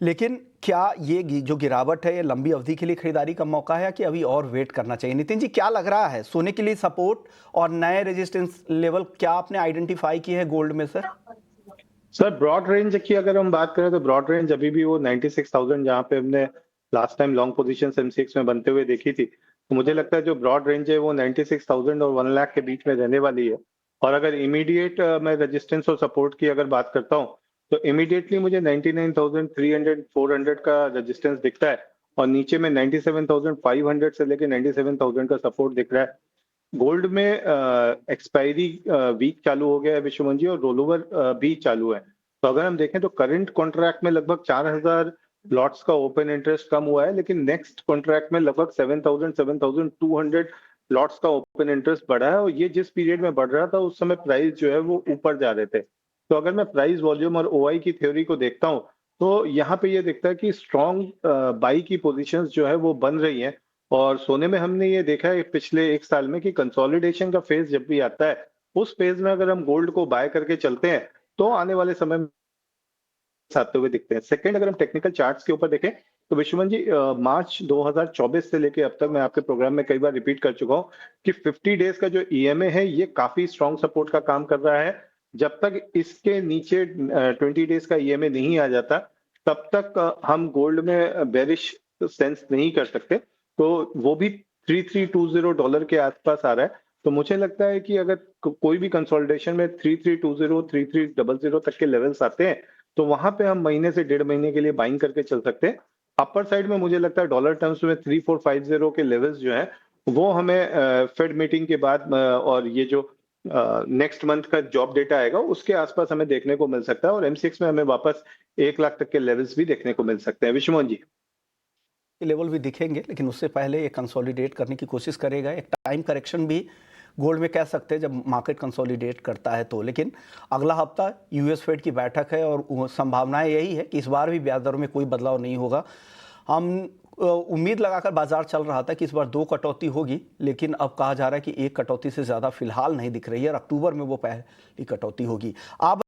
लेकिन क्या ये जो गिरावट है ये लंबी अवधि के लिए खरीदारी का मौका है कि अभी और वेट करना चाहिए? नितिन जी, क्या लग रहा है सोने के लिए सपोर्ट और नए रेजिस्टेंस लेवल क्या आपने आइडेंटिफाई किए हैं गोल्ड में सर? सर ब्रॉड रेंज की अगर हम बात करें तो ब्रॉड रेंज अभी भी वो 96,000 जहां पे हमने last time long position MCX में बनते हुए देखी थी, तो मुझे लगता है जो ब्रॉड रेंज है वो 96,000 और 1 लाख के बीच में रहने वाली है। और अगर इमीडिएट मैं रेजिस्टेंस और सपोर्ट की अगर बात करता हूँ तो इमीडिएटली मुझे 99,300 400 का रेजिस्टेंस दिखता है और नीचे में 97,500 से लेके 97,000 का सपोर्ट दिख रहा है। गोल्ड में एक्सपायरी वीक चालू हो गया है विश्वमन जी, और रोल ओवर भी चालू है। तो अगर हम देखें तो करंट कॉन्ट्रैक्ट में लगभग 4,000 लॉट्स का ओपन इंटरेस्ट कम हुआ है, लेकिन नेक्स्ट कॉन्ट्रैक्ट में लगभग 7,200 लॉट्स का ओपन इंटरेस्ट बढ़ा है, और ये जिस पीरियड में बढ़ रहा था उस समय प्राइस जो है वो ऊपर जा रहे थे। तो अगर मैं प्राइस वॉल्यूम और ओआई की थ्योरी को देखता हूँ तो यहाँ पे ये दिखता है कि स्ट्रॉन्ग बाई की पोजिशन जो है वो बन रही है। और सोने में हमने ये देखा है पिछले एक साल में कि कंसोलिडेशन का फेज जब भी आता है, उस फेज में अगर हम गोल्ड को बाय करके चलते हैं तो आने वाले समय में आते हुए दिखते हैं। सेकंड, अगर हम टेक्निकल चार्ट्स के ऊपर देखें तो विश्वमन जी, मार्च 2024 से लेके अब तक मैं आपके प्रोग्राम में कई बार रिपीट कर चुका हूँ कि 50 डेज का जो ईएमए है ये काफी स्ट्रॉन्ग सपोर्ट का काम कर रहा है। जब तक इसके नीचे 20 डेज का ईएमए नहीं आ जाता तब तक हम गोल्ड में बेरिश सेंस नहीं कर सकते। तो वो भी 3320 डॉलर के आसपास आ रहा है। तो मुझे लगता है कि अगर कोई भी कंसोलिडेशन में 3320 3300 तक के लेवल्स आते हैं तो वहां पे हम महीने से 1.5 महीने के लिए बाइंग करके चल सकते हैं। अपर साइड में मुझे लगता है डॉलर टर्म्स में 3450 के लेवल्स जो हैं वो हमें फेड मीटिंग के बाद और ये जो नेक्स्ट मंथ का जॉब डेटा आएगा उसके आसपास हमें देखने को मिल सकता है, और एमसीएक्स में हमें वापस 1 लाख तक के लेवल्स भी देखने को मिल सकते हैं। विश्वमोहन जी, लेवल भी दिखेंगे, लेकिन उससे पहले ये कंसोलिडेट करने की कोशिश करेगा। एक टाइम करेक्शन भी गोल्ड में कह सकते हैं जब मार्केट कंसोलिडेट करता है तो। लेकिन अगला हफ्ता यूएस फेड की बैठक है और संभावनाएं यही है कि इस बार भी ब्याज दरों में कोई बदलाव नहीं होगा। हम उम्मीद लगाकर बाजार चल रहा था कि इस बार 2 कटौती होगी, लेकिन अब कहा जा रहा है कि 1 कटौती से ज़्यादा फिलहाल नहीं दिख रही है और अक्टूबर में वो पहली कटौती होगी। आप